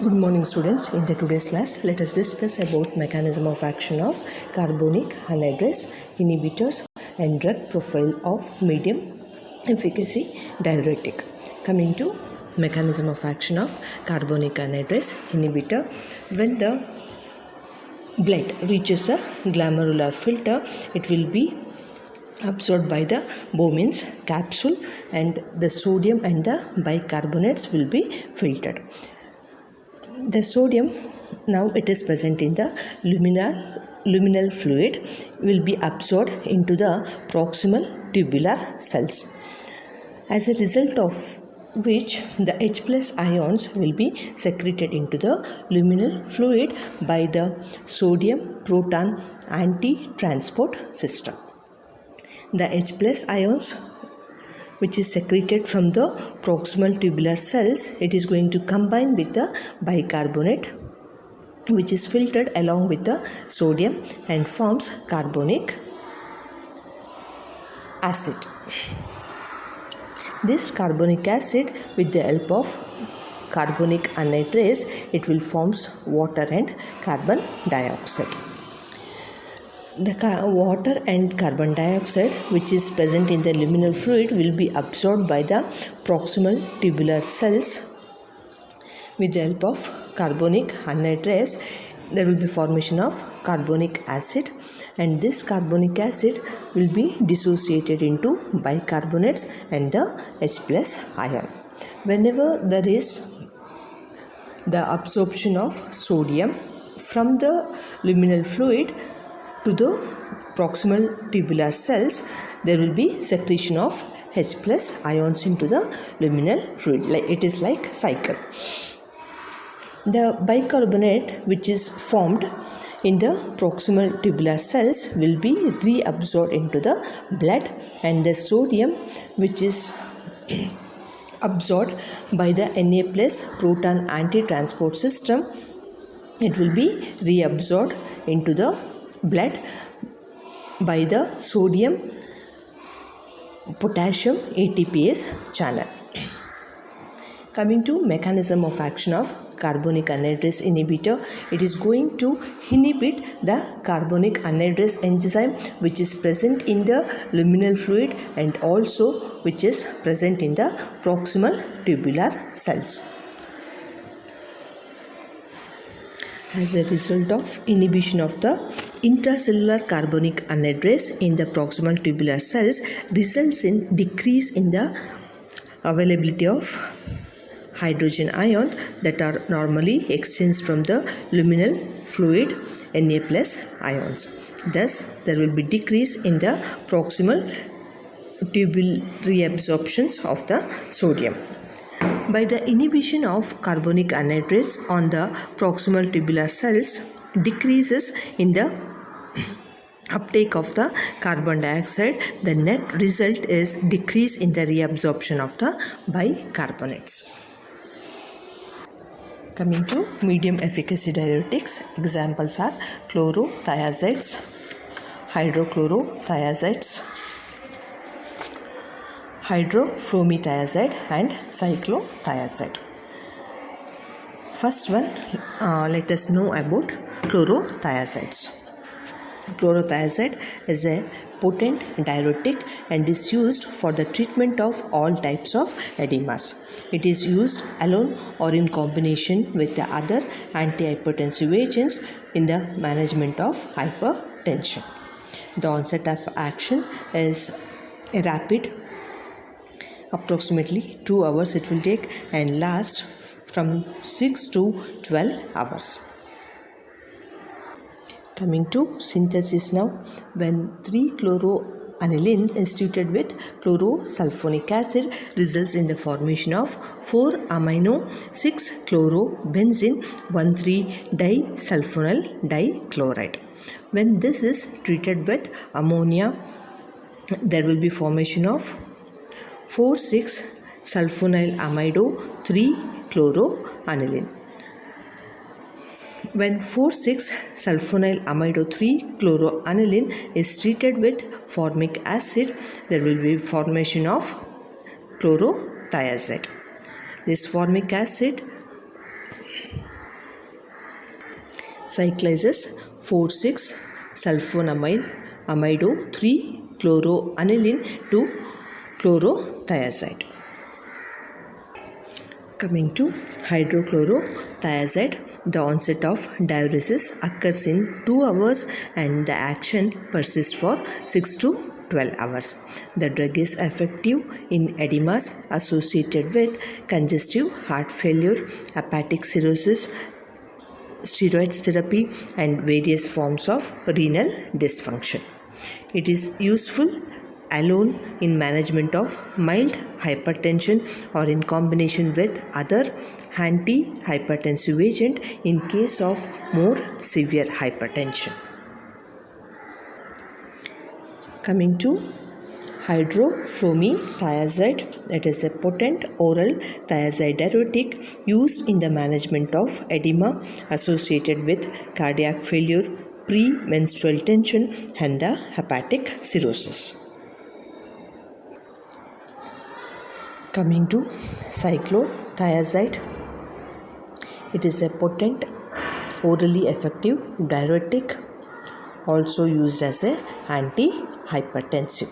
Good morning students. In the today's class, let us discuss about mechanism of action of carbonic anhydrase inhibitors and drug profile of medium efficacy diuretic. Coming to mechanism of action of carbonic anhydrase inhibitor, when the blood reaches a glomerular filter, it will be absorbed by the Bowman's capsule and the sodium and the bicarbonates will be filtered. The sodium, now it is present in the luminal fluid, will be absorbed into the proximal tubular cells, as a result of which the H plus ions will be secreted into the luminal fluid by the sodium proton anti-transport system. The H plus ions which is secreted from the proximal tubular cells, it is going to combine with the bicarbonate which is filtered along with the sodium and forms carbonic acid. This carbonic acid, with the help of carbonic anhydrase, it will forms water and carbon dioxide. The water and carbon dioxide which is present in the luminal fluid will be absorbed by the proximal tubular cells. With the help of carbonic anhydrase, there will be formation of carbonic acid, and this carbonic acid will be dissociated into bicarbonates and the H plus ion. Whenever there is the absorption of sodium from the luminal fluid to the proximal tubular cells, there will be secretion of H plus ions into the luminal fluid. It is like cycle. The bicarbonate which is formed in the proximal tubular cells will be reabsorbed into the blood, and the sodium which is absorbed by the Na plus proton anti-transport system, it will be reabsorbed into the blood by the sodium potassium ATPase channel. Coming to mechanism of action of carbonic anhydrase inhibitor, it is going to inhibit the carbonic anhydrase enzyme which is present in the luminal fluid and also which is present in the proximal tubular cells. As a result of inhibition of the intracellular carbonic anhydrase in the proximal tubular cells, results in decrease in the availability of hydrogen ion that are normally exchanged from the luminal fluid Na plus ions. Thus, there will be decrease in the proximal tubule reabsorptions of the sodium. By the inhibition of carbonic anhydrase on the proximal tubular cells, decreases in the uptake of the carbon dioxide, the net result is decrease in the reabsorption of the bicarbonates. Coming to medium efficacy diuretics, examples are chlorothiazides, hydrochlorothiazides, hydroflumethiazide and cyclothiazide. First one, let us know about chlorothiazides. Chlorothiazide is a potent diuretic and is used for the treatment of all types of edemas. It is used alone or in combination with the other antihypertensive agents in the management of hypertension. The onset of action is rapid, approximately 2 hours it will take, and last from 6 to 12 hours. Coming to synthesis now, when 3-chloroaniline is treated with chlorosulfonic acid, results in the formation of 4-amino-6-chlorobenzene 1,3-disulfonyl dichloride. When this is treated with ammonia, there will be formation of 4,6-sulfonyl amido 3-chloroaniline. When 4,6-sulfonyl amido 3-chloroaniline is treated with formic acid, there will be formation of chlorothiazide. This formic acid cyclizes 4,6-sulfonamide amido 3-chloroaniline to chlorothiazide. Coming to hydrochlorothiazide, the onset of diuresis occurs in 2 hours and the action persists for 6 to 12 hours. The drug is effective in edemas associated with congestive heart failure, hepatic cirrhosis, steroid therapy, and various forms of renal dysfunction. It is useful alone in management of mild hypertension or in combination with other antihypertensive agent in case of more severe hypertension. Coming to hydrofluomythiazide, it is a potent oral thiazide diuretic used in the management of edema associated with cardiac failure, premenstrual tension, and the hepatic cirrhosis. Coming to cyclothiazide, it is a potent orally effective diuretic also used as an antihypertensive.